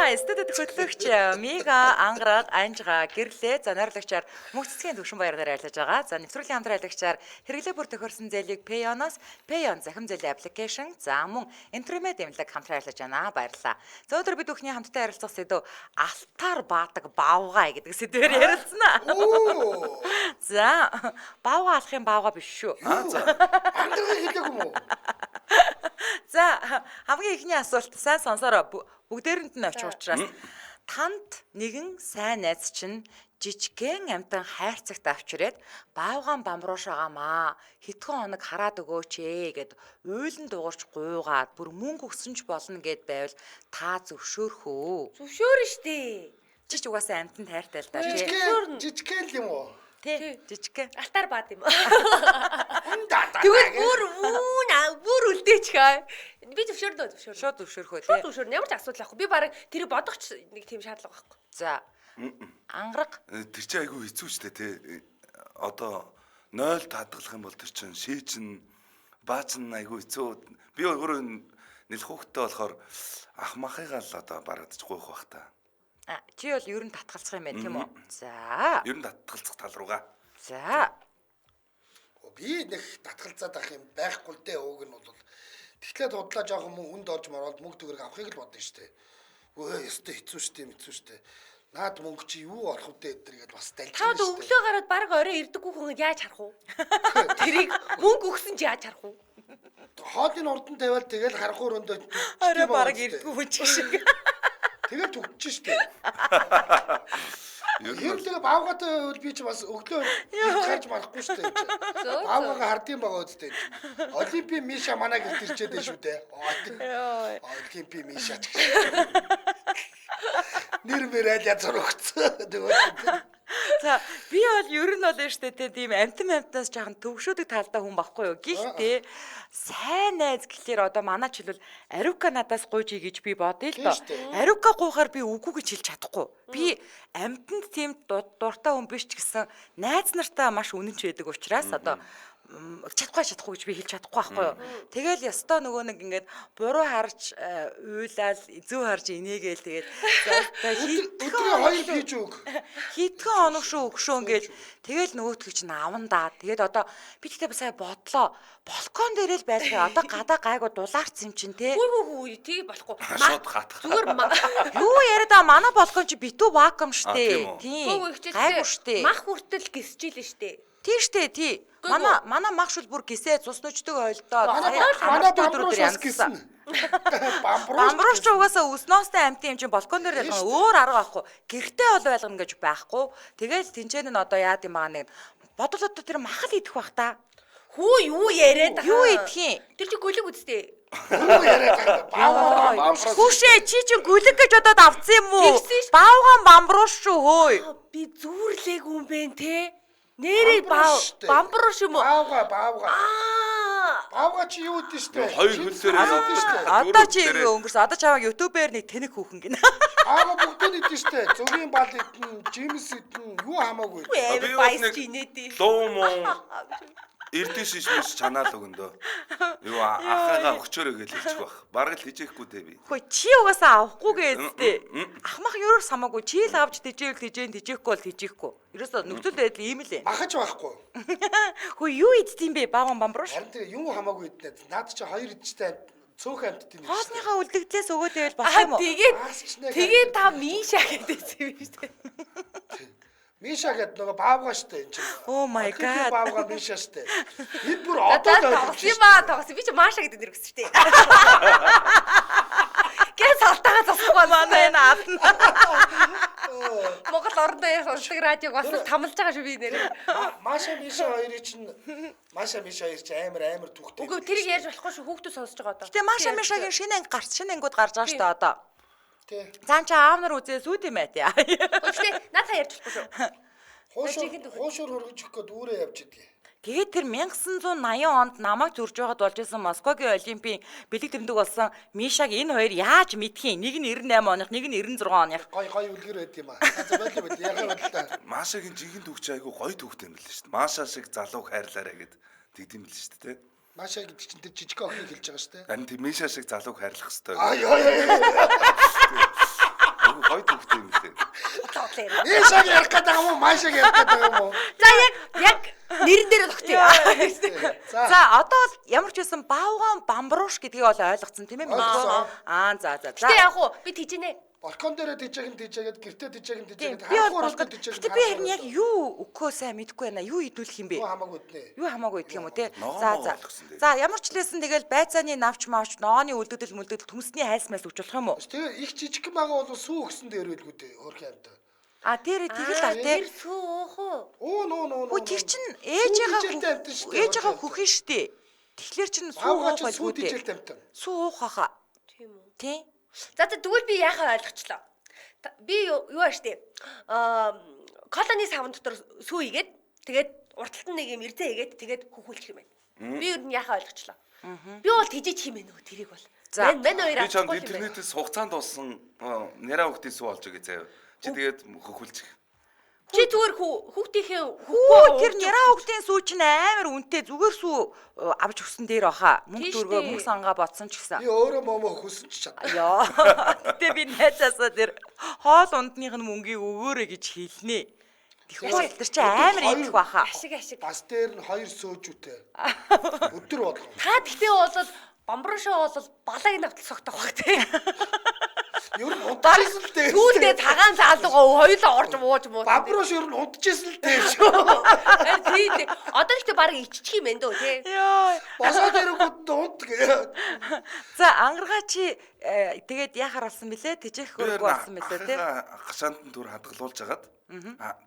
За, студид хөтлөгч Мига ангараг анжгаа гэрлээ. За, найруулагчаар мөнх цэцгийн төвшин баяраар айлж байгаа. За, нэвтрүүлгийн хамтран хайлагчаар хэрэглээ бүр тохирсон зээлийг Payonoос Payon захим зээлийн аппликейшн за мөн интернет эмнэлэг хамтран айлж байна. Баярлалаа. За, өнөөдөр бид бүхний хамтдаа ярилцах сэдв алтаар баадаг баавгай гэдэг сэдвээр ярилцсанаа. За, баавга алахын баавга биш шүү. За. Ангараг хэлээгүй юм уу? За, хамгийн ихний асуулт сайн сонсороо бүгдээрэнд нь очих учраас танд нэгэн сайн найз чинь жижигхэн амтан хайрцагт авчирээд баавгаан бамруулж байгаамаа. Хэдхэн хоног хараад өгөөч ээ гэд уйлан дуурч гуйгаад бүр мөнгө өгсөн ч болно гэд байвал та зөвшөөрөх үү? Зөвшөөрнө штэ. Жиж угаасаа амтанд хайртай л да тий. Жижигхэн л юм уу? Тий, жижигхэн. Алтаар баад юм. Тэгвэл бүр үлдээч хаа. Би зөвшөөрнө. Шууд зөвшөөрөхөө тий. Шууд зөвшөөрнө. Ямар ч асуудал байхгүй. Би бараг тэр бодохч нэг тийм шаардлага байхгүй. За. Ангараг Тэр чинь айгүй хэцүү ч тий. Одоо 0 татгалах юм бол тэр чинь шийчин баач нь айгүй хэцүү. Би өөрөө нэлэх хөөхтэй болохоор ах махыгаа л одоо барагдаж гуйх бах та. Чи бол ер нь татгалцах юм байна тийм үү? За. Ер нь татгалцах тал руугаа. За. би нэг татгалзаад ах юм байхгүй л дээ ууг нь бол тэгэхээр худлаа жоохон хүнд орж мороод мөнгө төгрөг авахыг л бодсон шүү дээ. Өө ёстой хэцүү шүү дээ. Наад мөнгө чи юу болох вэ гэдэргээд бас дальж байна. Таад өглөө гараад баг орой ирдэггүй хүн яаж харах уу? Тэрийг мөнгө өгсөн ч яаж харах уу? Хоолны урдан тавиал тэгэл харах өрөөндөө орой баг ирдэггүй хүн шиг. Тэгээд төгчж шүү дээ. Хэрэлээ баавгатай би ч бас өглөө гарч марахгүй шүү дээ. Баавгага хардсан байгаа үстэй. Олимпи Миша манай гэрт ирчээд дээ шүү дээ. Олимпи Миша. Нэр мэрэл язар өгцөө. За би бол ер нь бол нь штэ тийм амтнаас жоохон төвшөөдөг талдаа хүн байхгүй юу. Гэхдээ сайн найз гэхлээр одоо манай ч хэлбэл Арука надаас гуйж гэж би бодъё л доо. Арука гуйхаар би үгүй гэж хэлж чадахгүй. Би амтнд тийм дуртай хүн биш ч гэсэн найз нартаа маш үнэнч байдаг учраас одоо чадахгүй гэж би хэлж чадахгүй байхгүй юу. Тэгэл ёстой нөгөө нэг ингээд буруу харж уйлал зүү харж инээгээл тэгээд өдрийн хоёр пиж өг. Хитгэн хоног шүү өгшөө ингээд тэгэл нөгөөтгөө чинь аван даа. Тэгээд одоо би тэгтээ сая бодлоо. Балкон дээр л байлгаа. Одоо гадаа гайгүй дулаарц юм чинь те. Үгүй тийг болохгүй. Шууд хатах. Зүгээр юу яриад манай балкон чи битүү вакуум штэ. Тийм. Гайгүй штэ. Мах хүртэл гисчихлээ штэ. Тий штэ тий. Манай мах шул бүр гисээ цусночдөг ойлдоо. Манай бамбрууш гисэн. Бамбрууш ч угаасаа өснөөстэй амтын юм чинь балкон дээр ялгаа өөр арга байхгүй. Гэртээ бол байлгана гэж байхгүй. Тэгэл тэнцэн нь одоо яад юм аа нэг бодлоо тэр махал идэх бах та. Хүү юу яриад байгаа. Юу идэх юм? Тэр чи гүлэг үстэй. Юу яриад байгаа. Хүүшээ чи гүлэг гэж бодоод авцсан юм уу? Баавгаан бамбрууш шүү хөөе. Би зүүрлээг юм бэ те. Нэрээ бамбрууш юм уу? Баавга. Баавга чи юу гэдэг штэ? Хоёр хөлсөөр явдаг штэ. Одоо чи өнгөрс. Одоо чамаа YouTube-ээр нэг тэнэг хүүхэн гинэ. Баавга бүгд нэгдэн штэ. Зөвгийн бал идэн, Джеймс идэн, юу хамаагүй. Би бас чинээдээ. Луу муу. Эрдэн шишмэс чанаал өгөндөө. Юу ахаага өгчөөрэй гэж хэлчих бах. Бараг л хижээхгүй дээ би. Хөөе чи угаасаа авахгүй гээдтэй. Ахмах ерөөс хамаагүй чи л авч тижээл тижээхгүй бол тижээхгүй. Ерөөсөө нөхцөл байдал ийм л ээ. Махаж байхгүй. Хөөе юу идтiin бэ? Баавган бамбрууш. Харин тэгээ юу хамаагүй иднэ. Наад чи хоёр идчихтэй цөөхөн амттын. Хоолныхаа үлдэгдлээс өгөөдэй бол болох юм уу? Тэгээд та Миша гэдээсэн юм шүү дээ. Миша гэдэг нөгөө баавга штэ энэ чинь. Oh my god. Баавга Миша штэ. Энд бүр одоо л ойлгож байна. Тогс би ч Маша гэдэг нэр өгсөн штэ. Гэс алтаага засахгүй манай наадна. Монгол орондоо сонсдог радиог бас тамлж байгаа шүү би нэр. Маша Миша хоёрыг чинь Маша Миша хоёр чинь амар түүхтэй. Үгүй тэрийг ярьж болохгүй шүү хүүхдүүд сонсож байгаа одоо. Гэтэ Маша Мишагийн шинэ ангиуд гарч байгаа штэ одоо. Тий. Цаан чи аав нар үзээс үүд юм байт яа. Гэхдээ надаа ярьж болохгүй шүү. Хоошор хөргөж өгөх гээд үүрээ явж идэг. Тэгээд тэр 1980 онд намайг зурж байгаад болж исэн Москвагийн Олимпийн бэлэг тэмдэг болсон Мишаг энэ хоёр яаж мэдхийн? Нэг нь 98 оных, нэг нь 96 оных. Гой үлгэр байд юм аа. За байл яхаа бодлоо. Машагийн жинхэнэ түүхч айгүй гоё түүхтэй юм л шүү дээ. Маша шиг залууг хайрлаарай гэд тэгдэм л шүү дээ. Маша гэдэг чинь тэр жижиг охиныг хэлж байгаа шүү дээ. Харин тийм Миша шиг залууг хайрлах хэрэгтэй. талаар. Ийшаг ярих гэдэг юм уу? Маашаг ярих гэдэг юм уу? За яг нэрэн дээр тогтъё. За одоо бол ямар ч байсан баавгаан бамбрууш гэдгийг бол ойлгоцсон тийм ээ Ойлгосон. за. Гэтэ яг уу би тийжэнэ. Балкон дээр тийжээгээд гэртээ тийжээгээд Би бол болгоод гэтээ би харин яг юу өгөхөө сайн мэдэхгүй байна. Юу идүүлэх юм бэ? хамаагүй дээ. Юу хамаагүй идэх юм уу те? Ногоон болгосон дээ. За ямар ч лээсэн тэгэл байцааны навч маавч нооны үлддэл мүлддэл төмсний хайс мэс өгч болох юм уу? Тэгээ их жижиг байгаа бол сүү өгсөн дээр байлгүй дээ. Хөрх юмтай. А тэр тэгэл та те. Тэр сүү өөхөө. Оо. Хөө тэр чин ээжээгээ амтан шүү дээ. ээжээгээ хөхөн штэ. Тэгэхээр чин сүү Баавгаач уух сүү байлгүй те. тийжээлт амтан. Сүү уух хаа. Тийм үү. Тий. За тэгвэл би яахаа ойлгочлоо. Би юу ааштай. Колони савн дотор сүү игээд тэгээд урталт нь нэг юм ирзээ игээд тэгээд хөхүүлчих юм байна. Би юу нь яахаа ойлгочлоо. Би бол тижиж хим ээ нөгөө тэрийг бол. Мэн хоёр Би чамд авахгүй юм байна. интернетээс хугацаанд болсон нэраа хүүхдийн сүү олж өгье заяа. Чи тэгээд хөхүүлчих. Чи зүгээр хүүхдийнхээ Хөө тэр няраа хөгтийн сүү чинь амар үнэтэй зүгээр сүү авч өгсөн дээр баха. Мөнгө Тийш дөргөө дээ. мөнгө сангаа бодсон ч гэсэн. Би өөрөө момо хөсөн ч чадна. Яа. Гэтэ би найзаасаа тэр хоол ундных нь мөнгийг өгөөрэй гэж хэлнэ. Тэгэхээр тэр чинь амар идэх баха. ашиг. Бас дээр нь хоёр сөөжүүтэй. Өдөр болгоо. Та тэгтээ бол бамбруушаа бол балааг навтал согтох баг тий. Ер нь удажсэн л дээ. Түүндээ цагаан заалгаа хоёулаа орж ууж муу. Бамбрууш ер нь удажсэн л дээ шүү. Тий. Одоо ихтэй баг иччих юм байна дөө тий. Йоо. Босоод ирэнгүүт унд гээ. За ангаргаа чи тэгээд яхаар болсон бэлээ? Тэжээх хөрөг болсон бэлээ тий. Гашаанд нь түр хадгалуулж хагаад.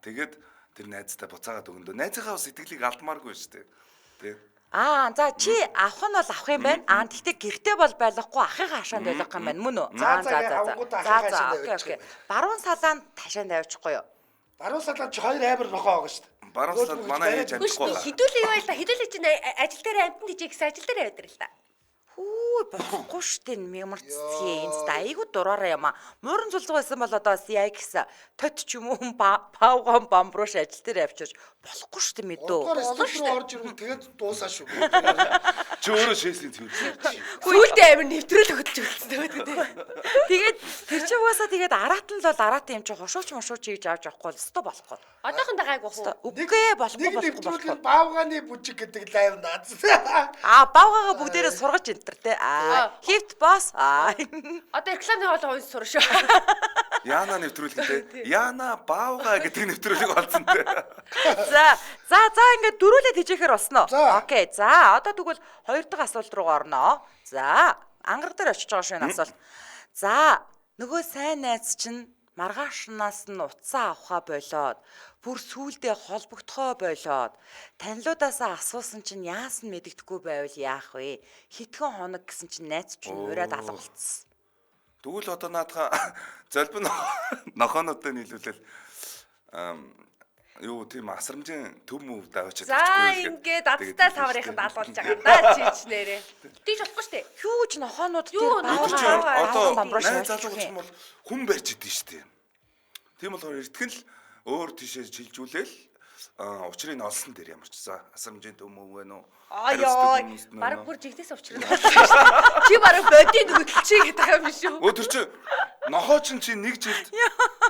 Тэгээд тэр найзтай буцаагаад өгөндөө. Найзынхаа сэтгэлийг алдмааргүй шүү дээ. Тэ. За чи авах нь бол авах юм байна. Тэгтээ гэртээ бол байхгүй ахыгаа хашаанд байлгах юм байна мөн үү? Окей. Баруун салаанд ташаанд авчихгүй юу? Баруун салаад чи хоёр амар нохоо байгаа шүү дээ. Баруун салаад манай ээж амжихгүй байна. Хідүүлээ юу байл та. Хідүүлээ чинь ажил дээр амтан тийж гэсэн ажил дээр яваад ирэл та. Хүү болохгүй штэ ямар цэцгээ инста айгуу дураараа юм а. Муурын цулцгаа байсан бол одоо яа гэсэн тот ч юм уу павгон бамбрууш ажил дээр авчирч болохгүй штэ мэдөө. Одоор студио орж ирвэл тэгээд дуусаа шүү. Чи өөрөө шээслийн төвлөрч. Сүүлдээ амир нэвтрэл өгч үлдсэн тэгээд. Тэгээд тэр чинь угаасаа тэгээд араатан л бол араатан юм чи хошууч хийж авч явахгүй л өстой болохгүй. Одоохондоо гайгүй хөө. Үгүй болохгүй. нэвтрүүлэл баавгааны бүжиг гэдэг лайв наадсан. Баавгаагаа бүгдээрээ сургаж энтер те. Хифт босс. Одоо рекламын хоол уус сур шүү. Яна нэвтрүүлэхтэй. Яна баавга гэдэг нэвтрүүлэг олсон те. За ингээд дөрүүлээ тэжээхээр болсноо. За. Окей. За одоо тэгвэл хоёр дахь асуулт руу орноо. За ангар дээр очиж байгаа шинэ асуулт. За нөгөө сайн найз чинь маргаашнаас нь утсаа авахаа болоод бүр сүулдэ холбогдохоо болоод танилуудаасаа асуусан чинь яасан мэддэхгүй байвал яах вэ? Хитгэн хоног гэсэн чинь найз чинь ураад алгуулсан. Тэгвэл одоо наадха золбин нохоонуудтай нийлүүлэл юу тийм асрамжийн төв мөв даваач За ингээд дадтай саврынханд алуулж байгаа да чийч нэрээ. Тийж болохгүй штэ. Хүүж нохоонууд Юу, одоо бамбрууш найз залууч юм бол хүн барьж идэв штэ. Тийм болохоор эртгэл өөр тийшээ жилжүүлээл учрыг олсон дээр ямар ч за асрамжийн төв мөв вэ нөө. Яа, баг бүр жигдээс учрыг олсон штэ. Чи баг бодийн хөдөлчий гэдэг юм шүү. Өө тэр чи нохоо чи нэг жилд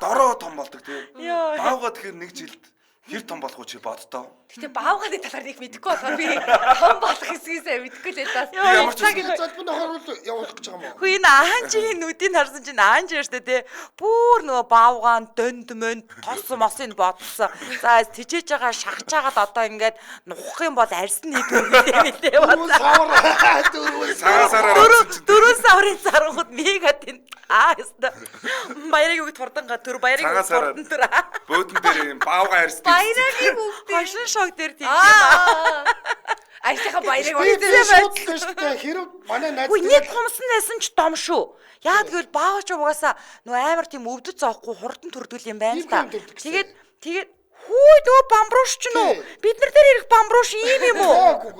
дороо том болдог тийм. Баавга тэгэхээр нэг жилд хэр том болох уу чи бодтоо. Гэтэ баавганы талаар нэг мэдэхгүй болохоор би том болох хэсгийсээ мэдэхгүй л даас. Ямар ч Золбин нохоор явуулах гэж байгаа юм уу? Хүү энэ аанчийн нүдийг харсан чинь аанч яаштай те бүр нөгөө баавгаан дөнд мөнд тос мосыг бодсон. За тижээж байгаа шахаж агаад одоо ингээд нухах юм бол арьсан нийт үгүй дээ Дөрвөн савар дөрөв саврын заргууд мега тэн яста баярыг өгд хурданга төр баярыг өгд хурдан төр бөөдөн дээр юм баавга арьс тийм. Баярагийн бүгд. хошин шог дээр тийм юм. Ажлынхаа баярыг шууд л шүү дээ. Хэрэг манай найз Үгүй нэг хумсан байсан ч дом шүү. Яа тэгвэл баавч угаасаа нөө амар тийм өвдөж зоохгүй хурдан төрдгөл юм байна л та. Тэгээд хүү дөө бамбрууш ч нөө бид нар дээр ирэх бамбрууш ийм юм уу?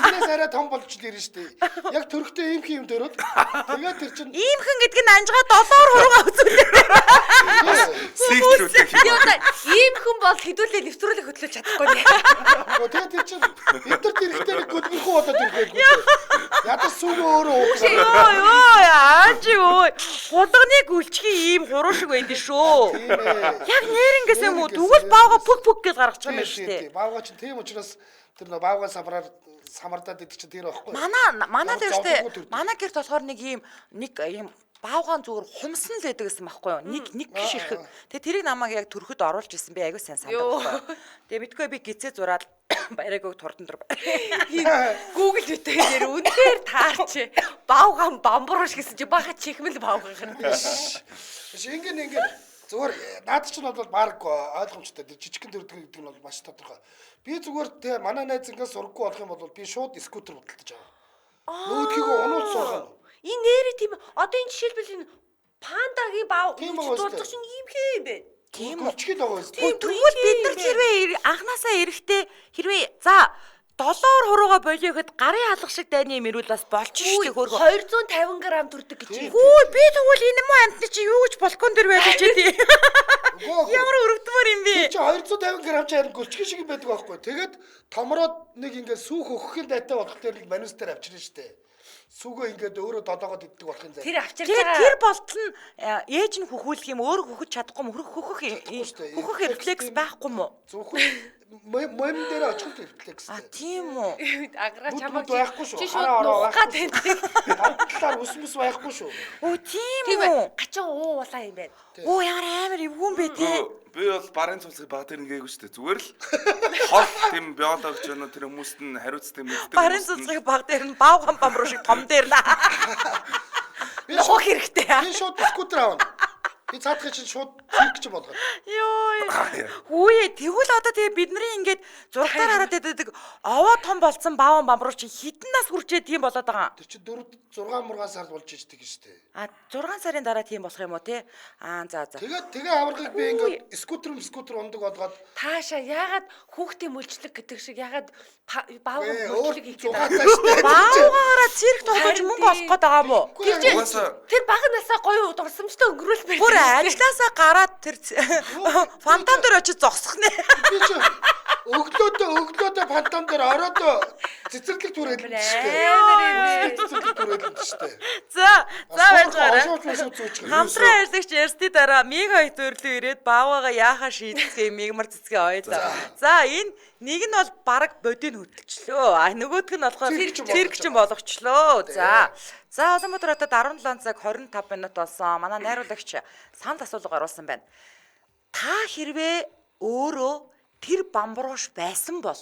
Энэс арай том болж ирнэ шүү дээ. Яг төрхтэй ийм юм дөрөд. Тэгээд тэр чинь Иймхэн гэдэг нь анжгаа долоор хурга үзүүлээ. Сэгтлүүлэх юм. яа ийм хүн бол хідүүлээ нэвтрүүлэг хөтлөж чадахгүй нэ. тэгээд тэр чинь интернет ирэхдээ гүдгэрхүү болоод ирэхгүй. Ядаж сүүг өөрөө ууж. Йоо анжи өө хулганы гүлчгийн ийм хуруу шиг байдаг шүү. Яг нэрнгээс юм уу? Тэгвэл баага пүк гэж гаргаж байгаа юм байна шүү дээ. Баага чинь тийм учраас тэр нөө баага самардаад идэх чинь тэр байхгүй. Манай дээр штэ. Манай гэрт болохоор нэг ийм баавгаан зүгээр хумсан л байдаг гэсэн байхгүй юу? Нэг гиш ирэхэд. Тэгээ тэрийг намайг яг төрөхөд оруулж исэн би аягүй сайн сандаг байхгүй юу? Тэгээ мэдгүй би гизээ зураад барайгыг турдан дөр. Google үтээр үнээр таарч баавгаан бамбууш гэсэн чи бага чихмэл баавгаан. Ингээд зүгээр наад чинь бол баг ойлгомжтой. Тэр жижигхэн төрдөг гэдэг нь бол маш тодорхой. Би зүгээр те манай найз ингээд сургаггүй болох юм бол би шууд скутер худалдаж аваа. Нөгөөдхийгөө унуулж суугаа. Энэ нэрээ тийм одоо энэ жишээлбэл энэ пандагийн баав дуулдаг чинь ийм хээ юм бэ? Тийм үчгэл байгаа юм. Тэгвэл бид нар хэрвээ анханасаа эрэхтэй хэрвээ за долоор хурууга болио гэхэд гарын алга шиг дайны юм ирүүл бас болчих шүү дээ хөөргөө. 250 г төрдөг гэж юм. Хүү би тэгвэл энэ муу амтны чи юу гэж балкон дээр байдаг ч тий. Ямар өрөвдмөр юм бэ? Чи 250 г чаар гөлчгөн шиг юм байдаг байхгүй. Тэгээд томроод нэг ингээд сүүх өгөхийн дайтай болох дээр нэг манус дээр авчирна шүү дээ. Сүгөө ингээд өөрөө додоогоод иддэг болох юм заа. Тэр авчирж байгаа. Тэр болтол нь ээж нь хөхүүлэх юм өөрөө хөхөж чадахгүй юм хөхөх рефлекс байхгүй мó. Зөвхөн мом дээр очих рефлекс. Тийм үү. Аграа чамаг байхгүй шүү. Чи шууд нуугаад тэндэг. Талаар ус байхгүй шүү. Оо тийм үү. Гачин уу улаа юм байна. Оо ямар амар эвгүй юм бэ тий. Би бол барын цуцыг баг дээр ингээгүй шүү дээ. Зүгээр л хол тийм биологч өнө тэр хүмүүст нь хариуцдаг мэддэг. Барын цуцыг баг дээр нь баавган бамруу шиг том дээр наа. Нохох хэрэгтэй. Би шууд скутер аавна. Би цаадахыг чинь шууд цирк ч болгоно. Йоо. Хүүе тэгвэл одоо тэгээ бидний ингээд зургатаар хараад байдаг овоо том болцсон бааван бамруу чинь хідэн нас хүрчээ тийм болоод байгаа. Тэр чинь 4 6 мургаан сард болж иждэг шүү дээ. 6 сарын дараа тийм болох юм уу те? За. Тэгээ аваргыг би ингээд скутер ундаг болгоод Таашаа яагаад хүүхдийн мүлжлэг гэдэг шиг яагаад баав мүлжлэг хийх гэдэг вэ? Баавгаараа цирк тоглож мөнгө олох гээд байгаа юм уу? Тэр бага насаа гоё дурсамжтай өнгөрүүлмээр. Бүр ажлаасаа гараад тэр фантом дээр очиж зогсох нэ. би чи өглөөдөө фантом дээр ороод цэцэрлэг түрээд л шүү дээ. Цэцэрлэг түрээд л шүү дээ. За байж гараа. Хамтран Хамтран ярьлагч ярьсны дараа миг хоёр төрлөө ирээд баавгаа яахаа шийдсгээ мигмар цэцгээ ойлоо. За энэ нэг нь бол бараг бодийн хөдөлчлөө. Нөгөөх нь болохоор циркчин болгочлоо. За Улаанбаатар хотод 17 цаг 25 минут болсон. Манай найруулагч санд асуулга оруулсан байна. Та хэрвээ өөрөө тэр бамбрууш байсан бол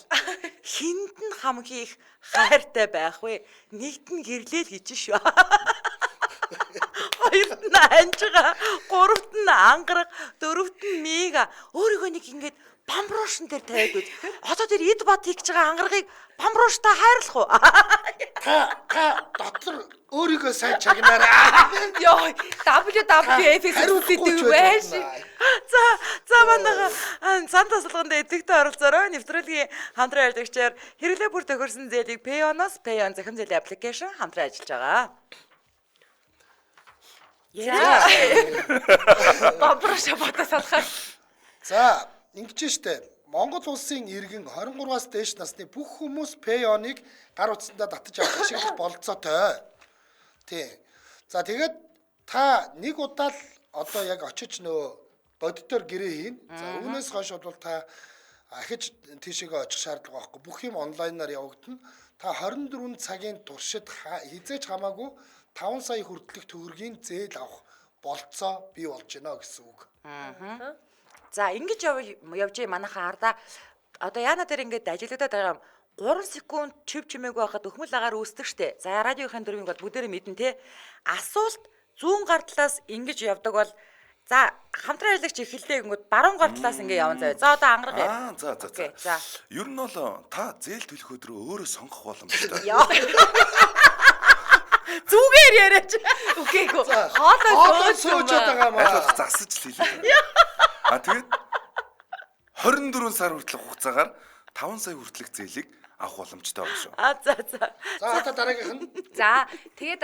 хинд нь хамгийн их хайртай байх вэ? Нэгт нь гэрлээл гэж шүү. Хоёрт нь анжгаа, гуравт нь ангараг, дөрөвт нь мига. Өөрийгөө нэг ингэж бамбруушн дээр тавиад үз. Одоо тэр эд бат хийж байгаа ангарагыг бамбрууштай хайрлах уу? Та дотор өөрийгөө сайн чагнаарай. Йоо, WWF-ээс үсэдэг байж. За манайха санд тасалганд эдгэгтэй оролцоорой. Нэвтрүүлгийн хамтран ажиллагчаар хэрэглээ бүр тохирсон зээлийг Payoneос Payon захим зээлийн аппликейшн хамтран ажиллаж байгаа. Бамбрууш ботос алхах. За, ингэж штэ. Монгол улсын иргэн 23-аас дээш насны бүх хүмүүс Payon-ыг гар утсандаа татаж авах ашиглах бололцоотой. Тий. За тэгээд та нэг удаа л одоо яг очиж нөө боддоор гэрээ хийн. За үүнээс хойш бол та ахиж тийшээгээ очих шаардлага байхгүй. Бүх юм онлайнаар явагдана. Та 24 цагийн туршид хизээч хамаагүй 5 сая хүртэлх төгрөгийн зээл авах болцоо бий болж байна гэсэн үг. За ингэж явж манайхаа ардаа одоо яана дээр ингээд ажиглагдаад байгаа 3 секунд чимээгүй байхад өхмөл агаар үүсдэг штэ. За радиохийн дөрвийг бол бүгдээрээ мэднэ те. Асуулт зүүн гар талаас ингэж явдаг бол за хамтран ажиллагч эхэллээ гингүүд баруун гар талаас ингэ явна заяа. За одоо ангараг. За. Ер нь бол та зээл төлөх өдрөө өөрөө сонгох боломжтой. Зүгээр яриач. Үгээгүй. Хоолой сууж байгаа маа. Засаж л хэлээ. Тэгээд 24 сар хүртэлх хугацаагаар 5 сая хүртэлх зээлийг авах боломжтой байна шүү. За одоо дараагийнх нь. За тэгээд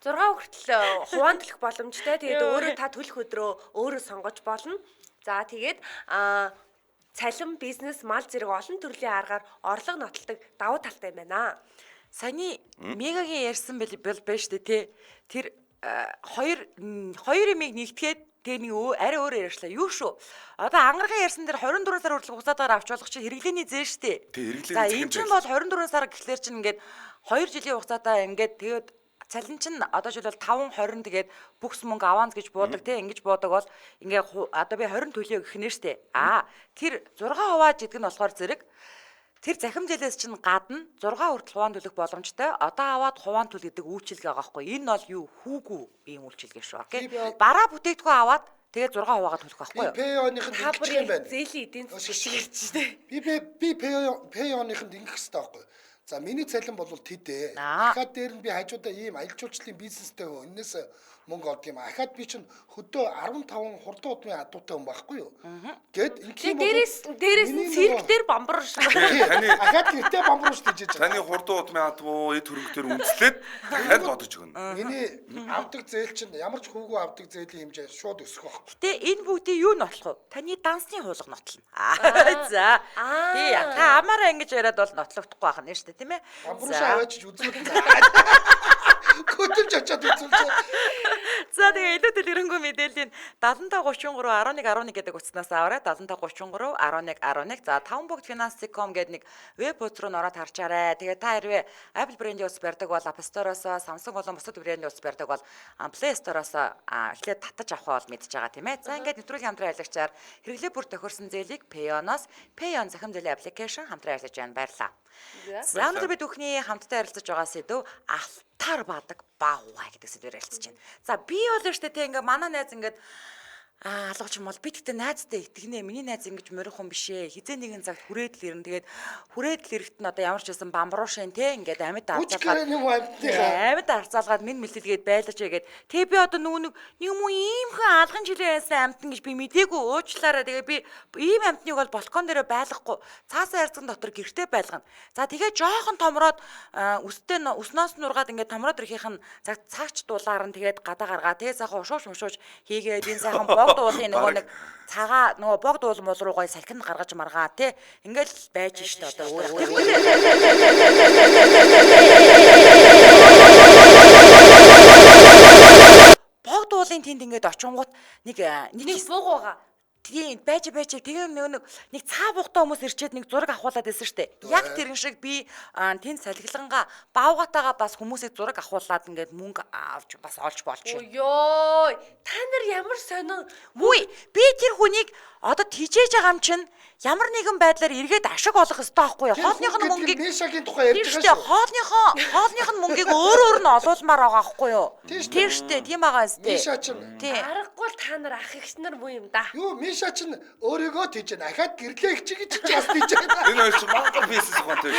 6 хүртэл хуваан төлөх боломжтой. Тэгээд өөрөө та төлөх өдрөө өөрөө сонгож болно. За тэгээд цалин, бизнес, мал зэрэг олон төрлийн аргаар орлого нотолдог давуу талтай юм байна. Саяны Мегагийн ярьсан байл байж штэ тий. Тэр хоёр имийг нэгтгээд тэгээ нэг арай өөр ярьшлаа. Юу шүү? Одоо ангаргийн ярьсан дээр 24 сар хүртэл хугацаатаар авч болох чинь хэрэглээний зээн шүү дээ. Тэг хэрэглээний За зээн энэ чинь бол 24 сар гэхлээр чинь ингээд 2 жилийн хугацаатай ингээд тэгээд цалин чинь одоо жишээлбэл 5 20 тэгээд бүхс мөнгө аванс гэж буудаг тий ингэж буудаг бол ингээ одоо би 20 төлөё гэх нэ штэ. Тэр 6% жидг нь болохоор зэрэг тэр захим зээлээс чинь гадна 6 хүртэл хувийн төлөх боломжтой. Одоо аваад хувийн төл гэдэг үйлчилгээ байгаа байхгүй. Энэ бол юу хүүгүү ийм үйлчилгээ шүү. Окей. Бараа бүтээгдэхүүн аваад тэгээд 6%-аар төлөх байхгүй юу? Пэоныхын ингэчих юм байна. Зээлийн эдийн засгийн шилжтэй. Би пэоныхын ингэх хэрэгтэй байхгүй. За миний цалин бол тэдээ. Дахиад дээр нь би хажуудаа ийм аялал жуулчлалын бизнестэй хүн. Энээс мөнгө олд юм. Ахаад би чинь хөдөө 15 хурдан удмын адуутай хүн байхгүй юу? Гэт ингэх юм бол дээрээс нь цирк дээр бамбарш. Ахаад гэртээ бамбарш гэж. Таны хурдан удмын адуу эд хөрөнгөөр үндэслээд дахиад бодож өгнө. Миний авдаг зээл чинь ямар ч хүүгүү авдаг зээлийн хэмжээ шууд өсөх байхгүй. Гэтэ энэ бүгдийн юу нотлох вэ? Таны дансны хуулга нотлно. За. Тий, та амаараа ингэж яриад бол нотлогдохгүй байх нь шүү дээ, тийм ээ? Бамбарш аваач үзүүлнэ. Хөдөлж очиад үзүүлж. За тэгээ илүү дэлгэрэнгүй мэдээллийн 75331111 гэдэг утаснаас аваарай. 7533 1111. За 5 бүгд finance.com гэдэг нэг веб хуудас руу ороод харчаарай. Тэгээ та хэрвээ Apple брендийн ус барьдаг бол App Store-оос, Samsung болон бусад брендийн ус барьдаг бол Play Store-оос эхлээд татаж авах бол мэдж байгаа тийм ээ. За ингээд нэвтрүүлгийн хамтран ажиллагчаар хэрэглээ бүр тохирсон зээлийг Payon-оос Payon захим зээлийн аппликейшн хамтран ажиллаж байна. Баярлалаа. За өнөөдөр бид бүхний хамтдаа ярилцаж байгаа сэдв алтар бадаг баавгай гэдэг сэдвээр ярилцаж байна. За би бол шүү дээ ингээ манай найз ингээд алгаж юм бол би тэгтээ найзтай итгэнэ. Миний найз ингэж морих хүн биш ээ. Хизээ нэгэн цагт хүрээдэл ирнэ. Тэгээд хүрээдэл ирэхт нь одоо ямар ч байсан бамбруушин те ингээд амьд амьд арцаалгаад минь мэлтэлгээд байлаж игээд тэгээ би одоо нэг юм уу иймхэн алган жилийн байсан амтан гэж би мдээгүй уучлаарай. Тэгээ би ийм амтныг бол балкон дээрээ байлгахгүй цаасан хайрцаг дотор гэртээ байлгана. За тэгээ жоохон томроод өснөөс нургаад ингээд томроод ирэхийнх нь цагч дулаар нь тэгээд гадаа гаргаа тэгээ сайхан ушууш хийгээд энэ сайхан дуулын нөгөө нэг цагаа нөгөө бог дуул мол руу гоё салхинд гаргаж маргаа тий ингээл байж штэ одоо өөр бог дуулын тэнд ингээд очингууд нэг бууг байгаа. Тийм байж тэгээ нэг цаа буухтай хүмүүс ирчээд нэг зураг авахуулаад байсан штэ. Яг тэрэн шиг би тэнд салхилангаа баавгатаага бас хүмүүсийг зураг авахуулаад ингээд мөнгө авч бас олж болж байна. Йоо, та нар ямар сонин Үгүй би тэр хүнийг одоо тижээж байгаа юм чинь ямар нэгэн байдлаар эргээд ашиг олох ёстой байхгүй юу? Хоолных нь мөнгийг Мишагийн тухай ярьж байгаа шүү. Хоолных нь мөнгийг өөр нь олуулмаар байгаа байхгүй юу? Тийм шүү. Тийм байгаа зү. Миша чинь аргагүй л та нар ах ихс нар муу юм да. Юу Миша чинь өөрийгөө тийж ахаад гэрлээ гэж бас тийж байна. Энэ хоёр чинь мангар бизнес ухаантай.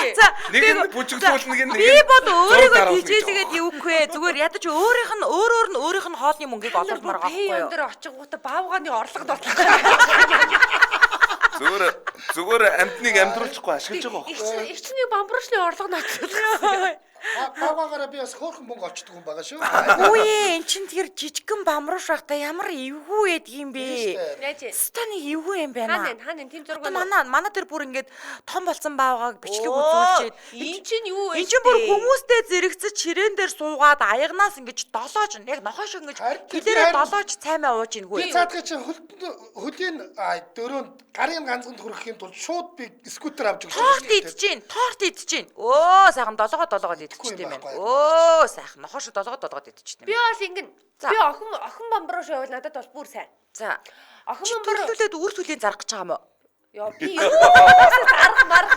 Нэг нь бүжигдүүлнэ нэг нь би бол өөрийгөө тижээгээд юугүй зүгээр ядаж өөрийнх нь хоолны мөнгийг олуулмаар байгаа байхгүй юу? Юм дээр очингуудаа баавгааны орлого доллоо. Зүгээр амтныг амьдруулчихгүй ашиглаж байгаа байхгүй. Ихчний бамбууршны орлого нотлох. Баавгаараа би бас хөөрхөн мөнгө олчдөг юм байгаа шүү. Үгүй эн чин тэр жижигхэн бамбууш байхдаа ямар эвгүй байдаг юм бэ? Станы эвгүй юм байна. Хаана тийм зураг манай тэр бүр ингээд том болсон баавгааг бичлэг үзүүлчихэд эн чин юу вэ? Эн чин бүр хүмүүстэй зэрэгцэж ширээн дээр суугаад аягнаас ингээд долоож яг нохош ингэж хэлээрээ долоож цаймаа ууж ийнгүй. Би цаадгай чинь хөлийн дөрөнд гарын ганцхан хүрэхийн тулд шууд би скутер авч өгсөн. Торт идэж байна. Сайхан долоогоо идчихтэй юм байна. Сайхан нохош долоогоо идчихтэй. Би бол ингэн би охин бамбарууш явал надад бол бүр сайн. За. Охин бамбаруулээд үр сүлийн зарах гэж байгаа юм уу? Яа би зарах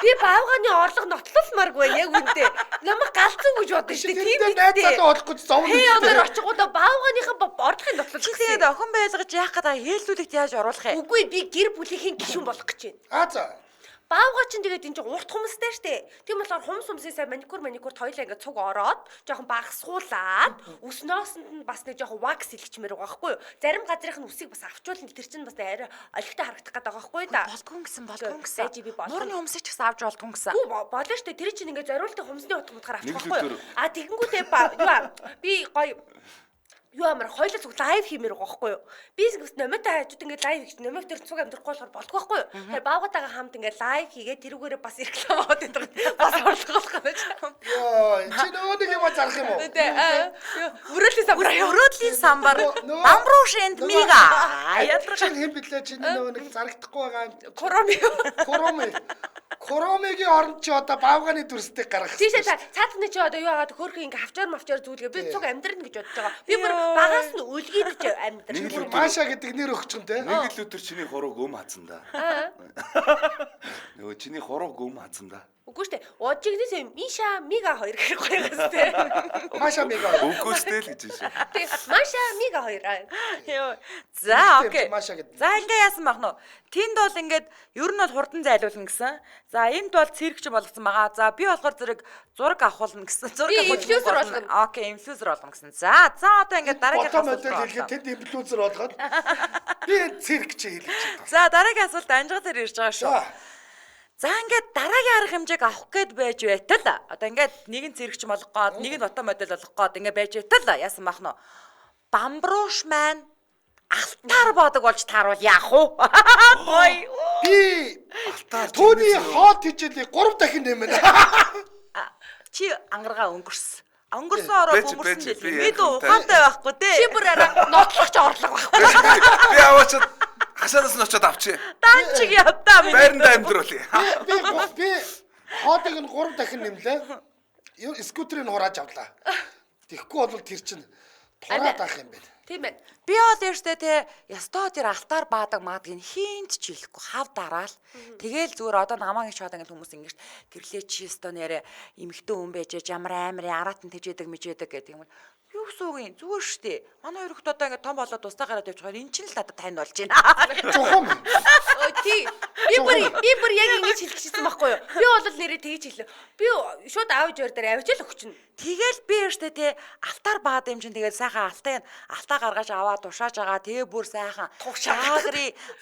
би баавгааны орлого нотлолмааргүй яг үнтэй. Намайг галзуу гэж бодсон шүү дээ. Тийм найзлаа олох гэж зовно. Өнөр очингуудаа баавгааныхаа орлогыг нотлох. Чи тэгээд охин байлгаж яах гэдэг хэллүүлэгт яаж оруулах юм? Үгүй би гэр бүлийнхэн гишүүн болох гэж байна. За. Баавгаа чинь тэгээд энэ чинь урт хумстай штэ. Тийм болохоор хумсээ сайн маникюрт хоёлаа ингээд цуг ороод жоохон багсгуулаад өснөөсөнд нь бас нэг жоохон вакс илгчмээр байгаа байхгүй юу? Зарим газрынх нь үсийг бас авчуулна тэр чинь бас арай олигтой харагдах гэдэг байгаа байхгүй юу да? Болдгоо гэсэн. Нуурны хумсыг ч гэсэн авч болдгоо гэсэн. Болно штэ. Тэр чинь ингээд зориултын хумсны утгаар авчих байхгүй юу? А тэгэнгүүтээ юу би гоё юу амар хоёлоо зүг лайв хиймээр байгаа байхгүй юу? Би бас номитой хажууд ингээд лайв хийж номик төр цуг амьдрахгүй болохоор болдгоо байхгүй юу? Тэгэхээр баагаатайгаа хамт ингээд лайв хийгээд тэрүүгээрээ бас реклам аваад байдаг. Бас орлох болох юм. Йоо, чи нөгөө нэг юм зарах юм уу? Өрөөлийн самбар. Өрөөдлийн самбар. Бамбрууш энд мига. Чи хэм блэ чи нөгөө нэг зарагдахгүй байгаа. Короми. Коромигийн оронд чи одоо баавганы дүрстэй гаргах. Тийшээ цаатны чи одоо юу яагаад хөөрхөн ингээ хавчаар мавчаар зүйлгээ би цуг амьдрын гэж бодож байгаа. Би бүр багаас нь үлгийдэж амьдрын. Маша гэдэг нэр өгч юм те. Нэг л өдөр чиний хурууг өм хазан да. Нөгөө чиний хурууг өм хазан да. Үгүй штэ. Уужигнээс Миша Мига хоёр гэх гоё гэстэй. Маша Мига. Үгүйстэй л гэж байна. Тэг Маша Мига хоёр. Йоо. За окей. Маша гэдэг. За ингээ яасан баг нөө. Тэнд бол ингээд ер нь бол хурдан зайлуулна гэсэн. За энд бол циркч болгосон байгаа. За би болохоор зэрэг зураг авахулна гэсэн. Зураг инфлюенсер болгоно. Окей, инфлюенсер болгоно гэсэн. За одоо ингээд дараагийн асуулт хэлгээд тэнд инфлюенсер болгоод би циркч хэлж байна. За дараагийн асуулт анжгаа дээр ирж байгаа шүү. За ингээд дараагийн арга хэмжээг авах гээд байж байтал одоо ингээд нэг нь цэрэгч болох гээд нэг нь фото модель болох гээд ингээд байж байтал яасан бах нь бамбрууш маань алтаар бодог болж тааруул яах уу? Ой. Би Алтаар түүний хоол хижээлийг 3 дахин нэмэнэ. Чи ангаргаа өнгөрсөн. Өнгөрсөн ороо бөмөрсөн дээ. Бид ухаантай байхгүй те. Чи бүр арай нотлогч орлого байхгүй. Би аваачаад хашаараас нь очиод авчи. Данчиг явдаа минь. Байранда амьдруулъя. Би хоодыг нь 3 дахин нэмлээ. Скутерыг хурааж авлаа. Тэгэхгүй бол тэр чинь тураад авах юм байна. Тийм ээ. Би бол яштэй те ястоо тэр алтаар баадаг маадгийг хийнт ч хэлэхгүй хав дараал. Тэгээл зүгээр одоо намаа гэж чад ангил хүмүүс ингэж гэрлээ чи ястоо нэрэ эмхтэн хүн байж ямар амир араатан тэжээдэг мэжээдэг гэдэг юм. Юу суугийн зүгээр штэ. Манай хоёр хүүхд одоо ингэ том болоод тустай гараад явж байгаа. Энд чинь л надад тань болж байна. Чухам. Тий. Би бүр яг ингэж хэлчихсэн байхгүй юу? Би бол нэрээ тэгж хэлээ. Би шууд аавж өөр дээр авчил өгчнө. Тэгэл би яштэй те алтаар баад юм чинь тэгэл сайхан алтаа гаргаж аваад тушааж байгаа. Тэгээ бүр сайхан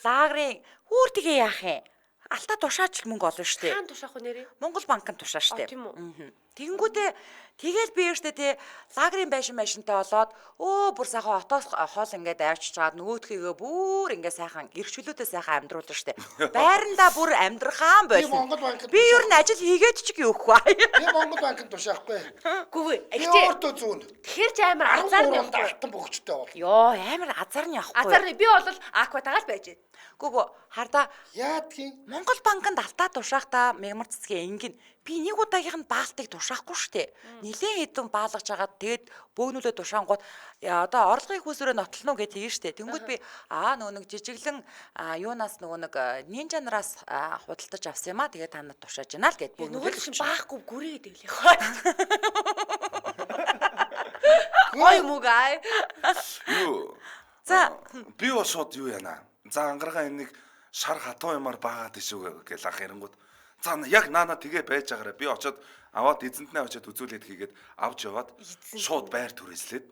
лагрын хүүр тэгээ яах юм? Алтаа тушаач л мөнгө олно штэ. Хаан тушаах уу нэрээ? Монгол банкнд тушаа штэ. Тийм үү? Тэгэнгүүтээ тэгэл би яштэй те лагрын байшинтай болоод бүр сайхан отоос хоол ингээд авчиж чаад нөгөөдхийгөө бүр ингээд сайхан эрхчлөөдөө сайхан амьдруулна штэ. Байрандаа бүр амьдрахаан байсан. Би ер нь ажил хийгээд ч өгөхгүй. Би Монгол банкнд тушаахгүй. Гүвээ. Би өөртөө зүүн. Тэгэхээр ч амар азарны алтан богчтой бол. Йоо амар азарны явахгүй. Азарны би бол акватагаа л байж. Гүгөө харда Яадгийн Монгол банкнд алтаа тушаахта мегмар цэцгийн ингэн би нэг удаагийнх нь баалтыг тушаахгүй штэ. Нилийн хэдэн баалгаж агаад тэгээд бөөгнүүлээ тушаангууд одоо орлогын хүүсрээ нотлно гэж тийм штэ. Тэнгүүд би нөгөө нэг жижиглэн юунаас нөгөө нэг нинжа нараас худалдаж авсан юм а. Тэгээд та надад тушааж байна л гэд бөөгнүүлээ чинь баахгүй гүрээд иглэх хаа. Ой мугай. Юу. За Би бол шууд юу яана. За ангаргаа энийг шар хатуу юмар баагаад ишүү гэл ах хэрэнгууд. За яг наана тэгээ байж байгаараа би очиод аваад эзэнтнээ очиод үзүүлээд хийгээд авч яваад шууд байр түрээслээд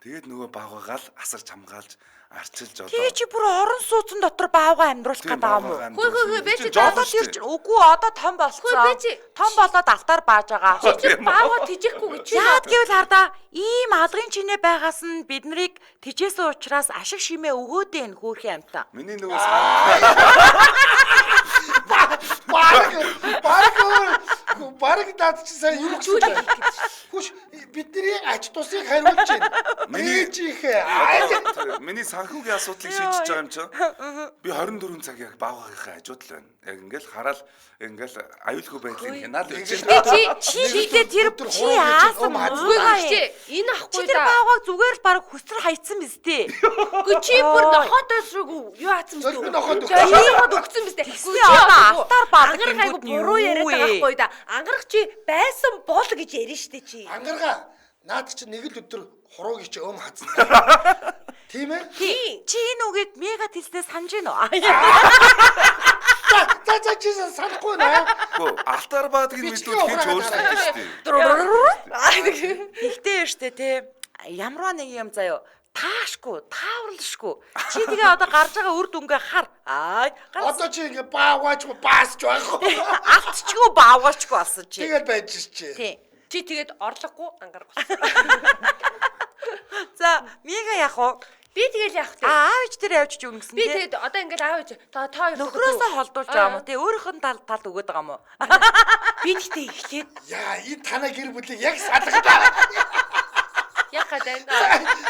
тэгээд нөгөө баагаал асарч хамгаалж арчилж одоо тэгээ чи бүр орон сууцсан дотор баавга амьдруулах гэдэг юм уу? Хөөе би чи Одоо тэр чинь үгүй одоо том болцсон. Том болоод алтаар бааж байгаа. чи баавга тижэхгүй гэж. Яад гэвэл хардаа ийм алгын чинээ байгаас нь бид нарыг тижээсэн учраас ашиг шимээ өгөөдөө энэ хөөрхөн амтаа. миний нөгөө Бараг даад чи сайн юу гэж байна. Хүш бидний ач тусыг хариулж байна. миний санхүүгийн асуудлыг шийдэж байгаа юм чинь. Би 24 цаг яг баагаахын хажууд л байна. Яг ингээл хараад ингээл аюулгүй байдлыг хянаад байж байна. Чи шийдээ тэр чи аасан Үгүй энэ ахгүй тэр да. баавгаг зүгээр л баг хүсэр хайцсан биз дээ. Үгүй чи бүр нохотоос руу юу хаацсан бэ? Зөвхөн нохот Иймод өгсөн биз дээ. Тэгсэн алтаар баадаг гингүүд буруу яриад байгаа хгүй да. Ангарах чи байсан бол гэж ярина штэ чи. Ангаргаа наад чи нэг л өдөр хурууг чи өм хазна. Тийм ээ? Чи энэ үгийг мега хэлснээр санаж байна уу? За чи санахгүй наа. Гөө алтаар баадаг нь мэдвэл хийж өөрчлөлт шүү дээ. Ихтэй штэ те. Ямарваа нэг юм заяо. Таашгүй, тааварлшгүй. Чи тэгээ одоо гарч байгаа үр дүнгээ хар. Одоо чи ингээ баавгаач баасч байхгүй. Алтчгүй баавгаачгүй болсон чи. Тэгэл байж чи. Тий. Чи тэгээд орлогогүй ангарах болсон. За, Мига яах вэ? Би тэгэл яах вэ? Аав ээж дээр явж өгнө гэсэн Би тий. тэгээд одоо ингээд аав ээж та хоёр Нөхрөөсөө холдуулж байгаа юм уу? Тий, өөрийнх нь талд өгöd байгаа юм уу? би тэгтээ эхлээд Яа, энэ танай гэр бүлийг яг салгаж байгаа. яах гэдэг.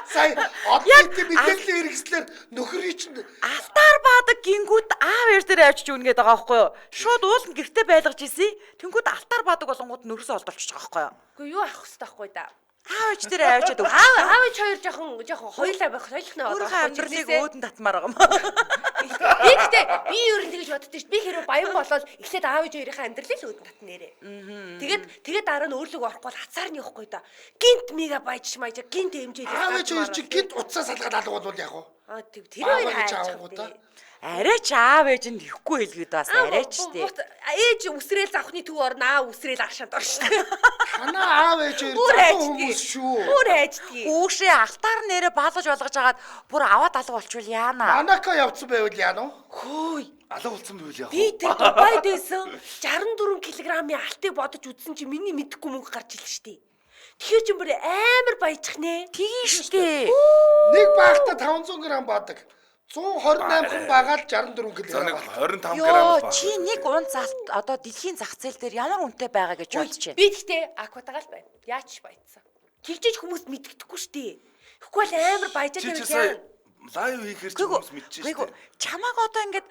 Сая одны мэдээллийн хэрэгслэр нөхрий чинь Алтаар баадаг гингүүд аав ээж дээр явж өгнө гэдэг байгаа байхгүй юу? Шууд уулын гэртээ байлгаж исэн. Тэнгүүд алтаар баадаг болонгууд нөрөөсөө холдуулчих байгаа байхгүй юу? Үгүй юу авах хэрэгтэй байхгүй да. Аав ээж дээр явж өгөх. Аав ээж хоёр жоохон хоёлаа байх соёлохны Өөрийнхөө амьдралыг өөдөн татмаар байгаа юм. Би гэхдээ би ер нь тэгж боддоо шүү дээ. Би хэрэг баян болоод эхлээд аав ээж хоёрынхаа амьдралыг л өөдөн татна нэрээ. Тэгээд дараа нь өөрлөг орохгүй бол хацаар нь явахгүй да. Гинт мега баяж маяг гинт хэмжээлээ. аав ээж хоёр чинь гинт утсаа салгаад алгуул бол яах вэ? Аа тэр хоёр Аав ээж хайж аавгуу та. Арайч аав ээж нь ихгүй хэлгээд бас арайч тий. Ээж үсрээл завхны төв орно аа үсрээл аршаанд орно шүү дээ. Танаа аав ээж Бүр хоёр хайждаг. хүмүүс шүү. Бүр хайждаг. Хүүшээ алтаар нэрээ баалгаж болгож агаад бүр аваад алга болчвол яана. Манака явцсан байвал яана уу? Хөөй. Алга болсон байл яах Би вэ? тэр Дубайд байсан 64 кг-ийн алтыг бодож үзсэн чи миний мэдэхгүй мөнгө гарч илж штий. Тэгэхээр чи бүр амар баяжчих нэ. Тгий штэ. Нэг багта 500 г баадаг. 128 хүн багаад 64 кг. За нэг 25 Йоо, грамм чи нэг унц одоо дэлхийн зах зээл дээр ямар үнэтэй байгаа гэж бодож байна. Би гэхдээ акватагаал байна. Яач баяцсан. Тэгжиж хүмүүс мэддэхгүй штий. Тэгэхгүй л амар баяжаад чи байвал сая яа. лайв хийхээр ч хүмүүс мэдчихэж Гүйгүй, чамааг одоо ингээд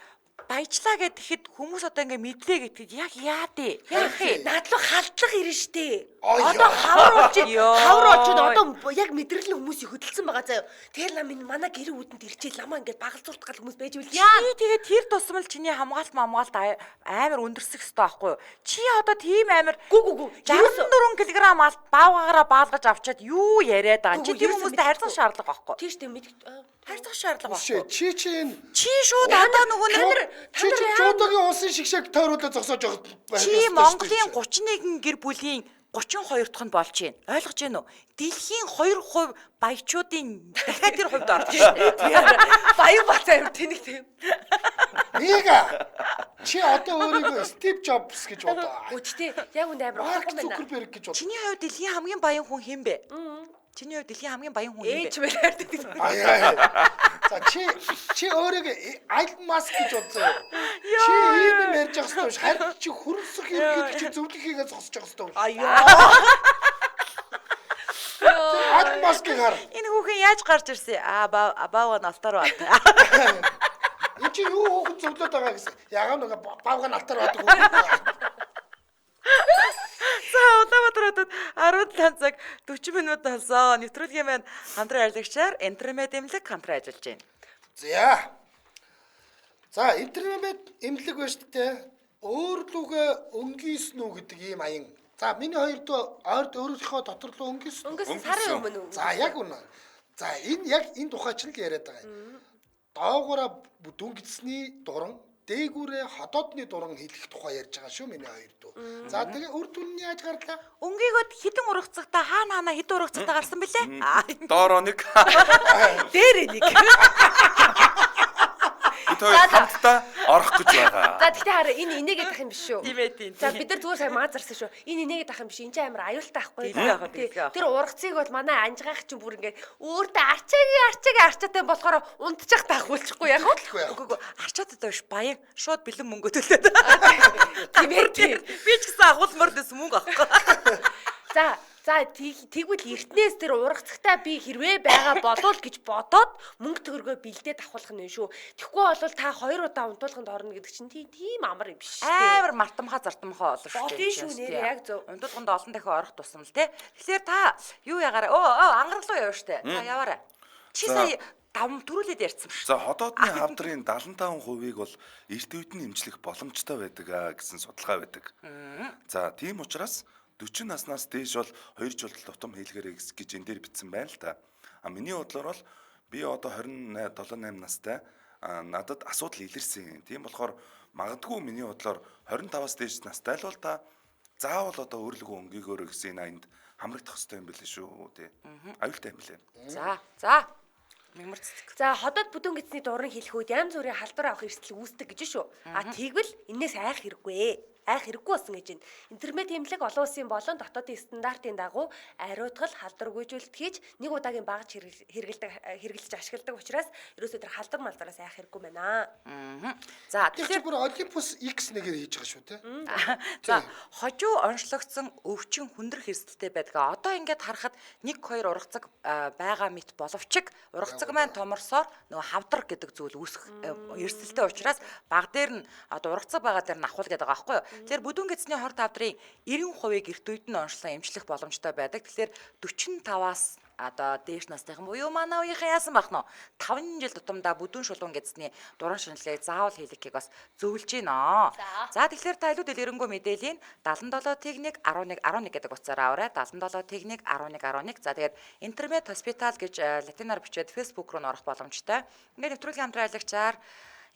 баяжлаа гэхэд хүмүүс одоо ингээд мэдлээ гэхэд яг яа дээ? Яах вэ? Надлах халдлах ирнэ штий. Ой, Одоо хавар Йоо. очоод одоо яг мэдрэл нь хүмүүсийг хөдөлсөн байгаа заяа. Тэгэл манай гэр бүтэнд ирчээ ламаа ингээд багал зурт гал хүмүүс байж үл яа. Чи тэгээд тэр тусмал чиний хамгаалт амар өндөрсөх хэрэгтэй байхгүй юу? Чи одоо тийм амар Гү. 64 кг алт баавгаараа баалгаж авчаад юу яриад байгаа? Чи Гү, тэр ерөөсөө хүмүүстэй харьцах мэдгүй. шаардлага байхгүй. Тийм штий мэдээ. Харьцах шаардлага Шээ, байхгүй. чи энэ Чи шууд одоо нөгөө нэг чи чуудагийн улсын шигшэг тойруулаад зогсоож байгаа. чи Монголын 31 гэр бүлийн 32 дахь нь болж байна. Ойлгож байна уу? Дэлхийн 2% баячуудын дахиад тэр хувьд орж байна. Баян бацаа юм тэнийг тийм. Мега. Чи одоо өөрийгөө Стив Джобс гэж бодоо. Үгтэй яг үнд амар Марк ухаан байна. Цукерберг гэж бодоо. Чиний хувьд дэлхийн хамгийн баян хүн хэн бэ? Чиний хувьд дэлхийн хамгийн баян хүн хэн Ээж бэ? мэлэр гэдэг. Аяа. За чи өөрийгөө Elon Musk гэж бодсон. Чи ийм ярьж байгаа юм шиг харин чи хөрөлсөх юм чи зөвлөхийгээ зогсож байгаа юм. Аяа. Elon Musk-ыг хар. Энэ хүүхэн яаж гарч ирсэн? Баава налтаар бат. Энэ чи юу хөөхөн зөвлөд байгаа гэсэн. Ягаад нэг бавга налтар байдаг үү? За Улаанбаатар хотод 17 цаг 40 минут болсон. Нэвтрүүлгийн маань хамтран ажиллагчаар интернет эмнэлэг хамтран ажиллаж байна. За интернет эмнэлэг байна шүү дээ. Өөрлөгөө өнгийсэн үү гэдэг ийм аян. За миний хоёр дөө ойрд өөрийнхөө дотор руу өнгийсэн. Өнгөс сарын өмнө. За яг үнэ. За энэ тухай ч л яриад байгаа юм. Доогоороо дүнгицсний дуран, дээгүүрээ ходоодны дуран хэлэх тухай ярьж байгаа шүү миний хоёр дөө. За тэгээ үр дүн нь яаж гарлаа? Өнгийгөд хідэн ургацагта хаана хэдэн ургацагта гарсан бэлээ? Доороо нэг Дээр нэг. бид хоёр хамтдаа орох гэж байгаа. За тэгтээ хараа энэ инээгээд ах юм биш шүү. Тийм ээ тийм. За бид нар зүгээр сайн маазарсан шүү. Энэ инээгээд ах юм биш. Энд чинь амар аюултай ахгүй. Дэлгэр авах, дэлгэр авах. Тэр ургацыг бол манай анжгаах чинь бүр ингээд өөртөө арчаатай болохоор унтчих таахуулчихгүй яг. Үгүй арчаад одоо биш баян шууд бэлэн мөнгө төлөөд. Тийм ээ тийм. Би ч гэсэн агуулмаар дэс мөнгө авахгүй. За тэгвэл эртнээс тэр ургацагтаа би хэрвээ байгаа болов гэж бодоод мөнгө төгрөгөө бэлдээд авахлах нь шүү. Тэгэхгүй бол та 2 удаа унтуулганд орно гэдэг чинь тийм амар юм биш үү? Амар мартамхаа зартамхаа олно шүү. Болно шүү, нэрээ, яг зөв. Унтуулганд олон дахин орох тусам л те. Тэгэхээр та юу ягаараа ангарал руу явна штэ. Та яваарай. Чи сая давм төрүүлээд ярьсан шүү. За ходоодны хавдрын 75%-ийг бол эрт үед нь эмчлэх боломжтой байдаг гэсэн судалгаа байдаг. За тийм учраас 40 наснаас дээш бол 2 жил тутам хийлгэрэй гэж энэ дээр бичсэн байна л та. Миний бодлоор бол би одоо 27-8 настай надад асуудал илэрсэн. Тийм болохоор магадгүй миний бодлоор 25-аас дээш настай л бол та заавал одоо өөрлөгөө өнгийгөөрэй гэсэн энэ аянд хамрагдах хэрэгтэй юм билээ шүү тий. Аюултай юм билээ. За. Мягмар цэцэг. За ходоод бүдүүн гидсний дуран хэлэх үед янз бүрийн халдвар авах эрсдэл үүсдэг гэж шүү. А тэгвэл энээс айх хэрэггүй. айх хэрэггүй болсон гэж байна. Интернет эмнэлэг олон улсын болон дотоодын стандартын дагуу ариутгал халдваргүйжүүлэлт хийж нэг удаагийн багаж хэрэглэж ашигладаг учраас ерөөсөө тэр халдвар малдараас айх хэрэггүй байна. За Тэр чинь бүр Olympus X нэгээр хийж байгаа шүү те. За хожуу онцлогдсон өвчин хүндрэх эрсдэлтэй байдаг. Одоо ингээд харахад 1-2 ургацаг байгаа мэт боловч ургацаг маань томорсоор нөгөө хавдар гэдэг зүйл үүсэх эрсдэлтэй учраас баг дээр нь одоо ургацаг байгаа дээр нь ахвал гэдэг байгаа байхгүй юу. Тэгэхээр бүдүүн гэцний хорт хавдрын 90%-ийг эрт үед нь онцлон эмчлэх боломжтой байдаг. Тэгэхээр 45-аас одоо дээш настайхан буюу манай үеийнхэн яасан байх нь 5 жил тутамдаа бүдүүн шулуун гэцний дуран шинжилгээг заавал хийлгэхийг бас зөвлөж байна. За тэгэхээр та илүү дэлгэрэнгүй мэдээллийн 77 техник 11 11 гэдэг утсаараа аваарай. 77 техник 11 11. За тэгээд интернет хоспитал гэж латинаар бичээд фэйсбүүк руу орох боломжтой. Ингээд нэвтрүүлгийн хамтран аялагчаар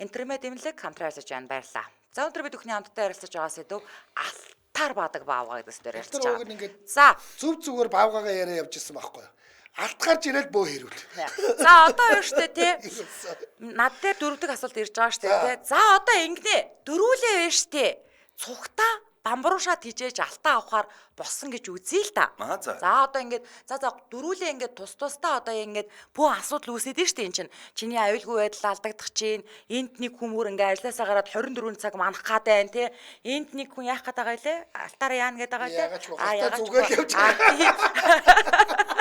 интернет эмнэлэг хамтран ажиллаж байна. Баярлалаа. За өнөөдөр бид бүхний хамтдаа ярилцаж байгаа сэдв алтаар баадаг баавгаа гэдэг дээр ярилцаж байгаа. За Зүг зүгээр баавгаагаа яриа явж ирсэн байхгүй юу? Алт гарч ирээд бөө хэрүүл. За одоо юу штэ тий. Над дээр дөрөвдөг асуулт ирж байгаа штэ тий. За одоо ингэнэ. Дөрүүлээ вэ штэ. Цухтаа бамбуушаа тижээж алтаа авахаар болсон гэж үзье л та. За одоо ингээд за дөрүүлээ ингээд тус-тусдаа одоо ингээд бүх асуудал үүсээд нь штэ эн чинь. Чиний аюулгүй байдал алдагдах чинь. Энд нэг хүмүүр ингээд ажилласаа гараад 24 цаг манах гад байна тий. Энд нэг хүн яах гээд байгаа илээ? Алтаараа яана гээд байгаа илээ? Яагаад зүгээр явж байгаа.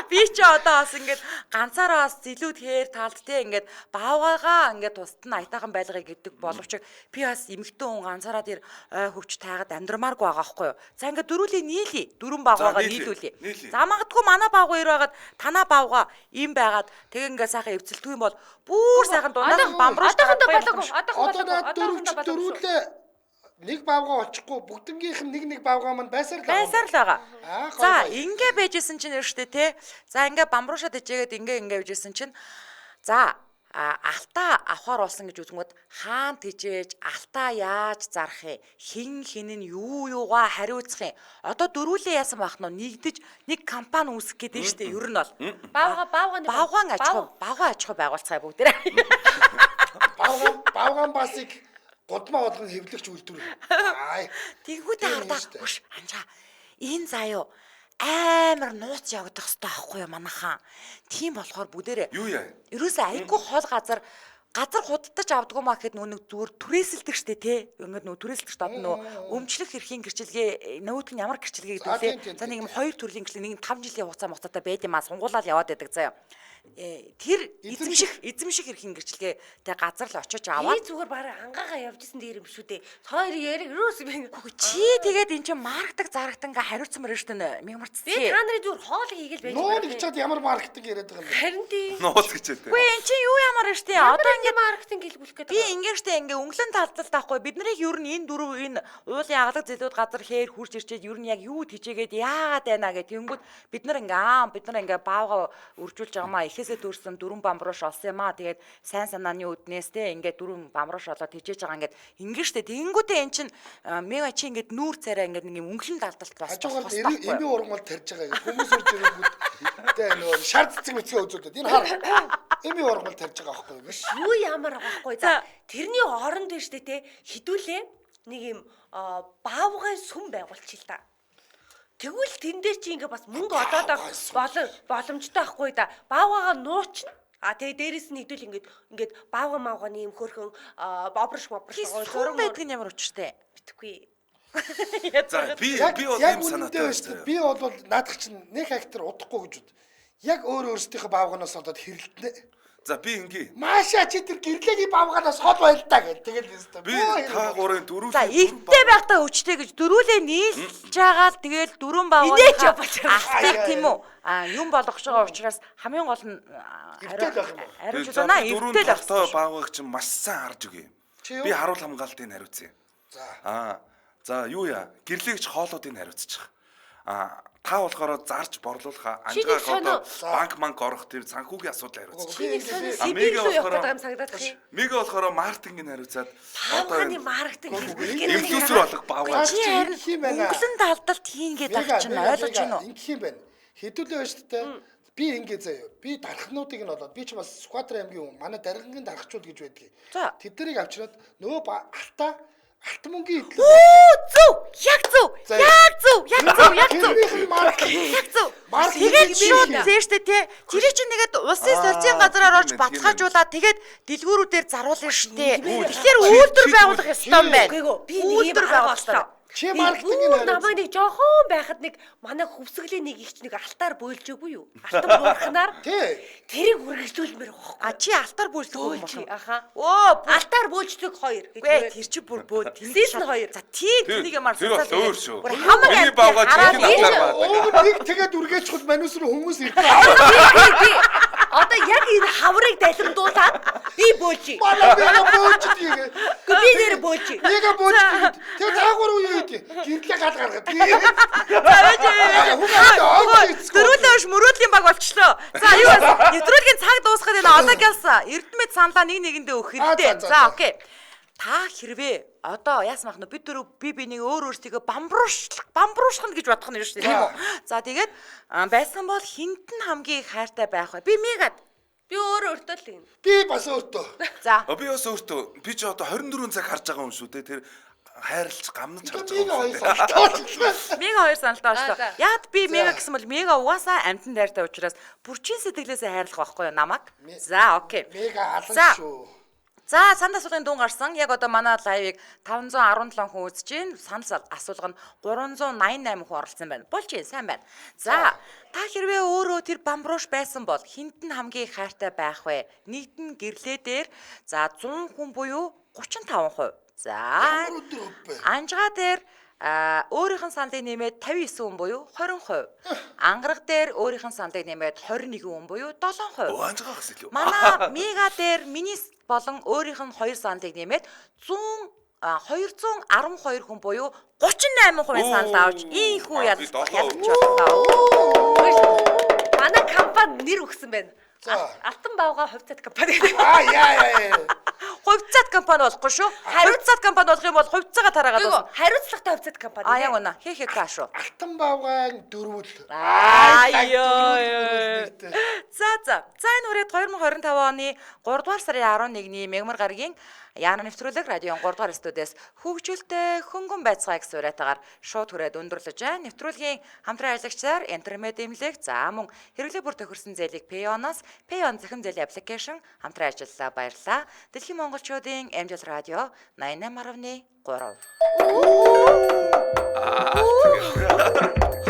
Би ч одоо бас ингээд ганцаараа бас зилүүд хээр талд те ингээд баавгаагаа ингээд тусад нь аятайхан байлгыг гэдэг боловч би бас эмэгтэй хүн ганцаараа тэр ой хөвч тайгаад амьдрмааргүй байгаа байхгүй юу. За ингээд дөрүүлээ нийлээ. Дөрвөн баавгаагаа нийлүүлээ. За магадгүй манай баавгаа ир байгаад танаа баавгаа им байгаад тэг ингээд сайхан эвцэлтгүй юм бол бүр сайхан дундаас бамбруулж дөрүүлээ нэг баавгаа очихгүй бүгднгийнх нь нэг баавгаа маань байсаар л байгаа. За ингээ байжсэн чинь штэ те. За ингээ бамбруушаа тижээгээд ингээ байжсэн чинь за алтаа авахар болсон гэж үзэнгүүт хаан тижээж алтаа яаж зарах юм? Хин хинэн юугаа хариуцах юм? Одоо дөрүүлээ яасан байх нь нэгдэж нэг компани үүсгэх гээд нь штэ. Ер нь бол баавгаан аж ахуй байгуулцгаая бүгдээрээ. Баавгаан басыг годмаа болгон хэвлэгч үйлдвэр. Тэгвэл ардаа хүш анжаа. Энэ заяо амар нууц явагдах хэрэгтэй аахгүй юу манайхан. Тийм болохоор бүгдээрээ юу яа? Ерөөсөө айгүй хол газар худалдаж авдгүй маа гэхэд нөгөө зүгээр түрээсэлдэг штэ тий. Ингээд нөгөө түрээсэлдэг штэ одоо нөгөө өмчлөх эрхийн гэрчилгээ нөгөөдг нь ямар гэрчилгээ гэдэг лээ. За нэг юм 2 төрлийн гэрчилгээ нэг 5 жилийн хугацаатай байд юм аа сунгуулаад яваад байдаг заяа. Тэр эзэмших эрхийн гэрчилгээ тэг газар л очиж аваад зүгээр бараа ангаагаа явжсэн дээр юм шүү дээ. Хоёр яриг юус би чи тэгээд эн чинь маркетинг зарагтан ингээ хариуцсан мөрөө штэ мягмарцсан. Би та нарын зүгээр хоол хийгээл байж байгаа. Нуу гэж чад ямар маркетинг яриад байгаа юм бэ? Харин тий. Нууц гэж дээ. Үгүй эн чинь юу ямар штэ. Одоо ингээ маркетинг хэлбүүлэх гэдэг. Би ингээ штэ ингээ өнгөлөн талдалт таахгүй. Бид нарыг ер нь энэ дөрөв энэ уулын агалаг зэлүүд газар хээр хурж ирчээд ер нь яг юу тийжээгээд яагаад байна гэх тэнгүүд бид нар ингээ баавга үржүүлж байгаа маа ихээсээ төрсөн дөрвөн бамбрууш олсон юм аа. Тэгээд сайн санааны үднээс те ингээ дөрвөн бамбрууш олоод хижээж байгаа ингээ штэ. Тэнгүүдээ эн чинь мега чи ингээ нүүр царай ингээ нэг юм өнгөлөн талдалт босчих байхгүй. Эми ургамал тарьж байгаа хүмүүс урж ирэнгүүт тэ нөгөө шар цэцэг мэцгээ үзүүлдэг. Энэ хар эми ургамал тарьж байгаа байхгүй юу? Юу ямар байгаа байхгүй. За тэрний оронд нь штэ те хідүүлээ нэг юм баавгай сүм байгуулчих л да. Тэгвэл тэн дээр чи ингээ бас мөнгө одоодоо боломжтой байхгүй да. Баавгаагаа нуучна. Тэгээ дээрээс нь хэдүүл ингээд баавга маавганы юм хөрхөн боброш зураг байдаг нь ямар учиртай битгүй. За би бол юм санаатай байна. Би бол наадах чинь нэг хектар удахгүй гэж бод. Яг өөрсдийнхөө баавганаас олоод хэрэлдэнэ. За би ингээ. Маашаа чи тэр гэрлэгийн баавганаас хол байл та гэл тэгэл өстой. Би та гурын дөрүүлээ. За ихтэй байхдаа өчтэй гэж дөрүүлээ нийлж байгаа л тэгэл дөрвөн баавганы аспект тийм үү? Юм болгох байгаа учраас хамгийн гол нь хариуцлаа. Эвтэй л ахтай баавгыг чинь маш сайн харж өгье. Би харуул хамгаалтыг хариуцъя. За юу яа? Гэрлэгч хоолоодыг хариуцчих. Та болохоор зарж борлуулах анжгаа одоо банк орох тэр санхүүгийн асуудал хариуцчих. Мега болохоор маркетингийн хариуцаад одоо энэ маркетинг инфлюенсер болох баавгай. Өнгөлөн талдалт хийн гэдэг чинь ойлгож байна уу? Ингэх юм байна. Хэдүүлээ байж тээ. Би ингэ заяа. Би дархнуудыг нь болоод би ч бас Сүхбаатар аймгийн хүн. Манай дархангийн дархчууд гэж байдгийг. Тэд нарыг авчираад нөгөө алтаа Алтан мөнгөний идэл. Зөв. Яг зөв. За. Яг зөв. Яг зөв. Яг зөв. Тэрнийх нь марк. Яг зөв. Марк Тэгээд хийх шууд юм. зээштэй тий. Тэрийг чинь нэгэд улсын сорцын газраар орж бацгаажуулаад тэгээд дэлгүүрүүдээр заруулна штэ. Тэгэхээр үйлдвэр байгуулах ёстой юм байна. Үгүй би нэг юм Үйлдвэр байгуулсан. байгуулсан. Чи маркетинг нь намайг нэг жоохон байхад нэг манай хөвсгөлийн нэг ихч нэг алтаар бойлж өггүй юу? Алтан буурханаар тий. тэрийг үргэлжлүүлмээр байхгүй. А чи алтаар бүлдэг юм Бойлж байна. аха. Оо, Алтаар бойлждаг 2 гэж. гүй тэр чи бүр бөө Season 2. За тий тэнийг ямар Тэр бол өөр шүү. Бүр хамаг Миний бавгаа хараад жинхэнэ алтаар баадаг. Өвөр нэг тэгээд үргээчхэл манус руу хүмүүс ирдэг. Би одоо яг энэ хаврыг далимдуулаад би бойлжий. Манай мега боочдгийг. Би нэр бойлжий. Мега боочдгийг. Тэгээд цаагаар уу юу гэдэг. Гэрлээ гал гаргаад. Дөрүүлөөш мөрөөдлийн баг болчлоо. За юу вэ? Нэвтрүүлгийн цаг дуусгаад байна. Одоо гэлсэн. Эрдэмэд саналаа нэг нэгэндээ өгөх хэрэгтэй. За, за, За за. окей. Та хэрвээ одоо яасан мах нь бид дөрөв бинийг өөртөө бамбруулах гэж бодох нь шүү дээ тийм үү? За тэгээд байсан бол хинт нь хамгийн их хайртай байх вэ? Би мегад. Би өөртөө л юм. Би бас өөртөө. За. Би бас өөртөө би ч одоо 24 цаг харж байгаа юм шүү те. Тэр хайрлж гамнаж харж Мега байгаа хоёр юм шүү. сонголтоо. Мега хоёр саналтай За. боллоо. Яг би мега гэсэн бол мега угаасаа амтан дайртай учраас бүрчин сэтгэлээсээ хайрлах байхгүй юу намайг? За окей. Мега алан За. шүү. За санд асуулгын дуун гарсан. Яг одоо манай лайвыг 517 хүн үзэж байна. Санал асуулга нь 388 хүн оролцсон байна. Болж юм сайн байна. За та хэрвээ өөрөө тэр бамбрууш байсан бол хинт нь хамгийн их хайртай байх вэ? Нийтэн гэрлээ дээр за 100 хүн буюу 35%. За Ямар өдөр өв бэ? анжгаа дээр өөрийнх нь саналыг нэмээд 59 хүн буюу 20%. Ангараг дээр өөрийнх нь саналыг нэмээд 21 хүн буюу 7%. Уанжгаа гэсэн л үү? Манай мега дээр миний болон өөрийнх нь 2 саналыг нэмээд 212 хүн буюу 38% санал авч ийхүү ялж боллоо. Манай компани нэр өгсөн байна. За. Алтан бавга хувьцат компани. Яа. Хувьцаат компани болохгүй шүү. Хувьцаат компани болох юм бол хувьцаагаа тараагаад Үгүй байна. хариуцлагатай хувьцат компани. Яг үнэ. Хэ кааш шүү. Алтан бавгаан дөрвөл. Айё. За энэ үрээд 2025 оны 3 дугаар сарын 11-ний Мегмар гарагийн Яна нэвтрүүлэг радион 3 дугаар студиэс хөгжүүлтэй хөнгөн байцгаа гэсэн уриатаагаар шууд хүрээд өндөрлөж байна. Нэвтрүүлгийн хамтран ажиллагчдаар интернет имлэг за мөн хэрэглээ бүр тохирсон зээлийг Payon-оос Payon захин зээлийн аппликейшн хамтран ажиллалаа баярлалаа. Дэлхийн монголчуудын амжилт радио 88.3.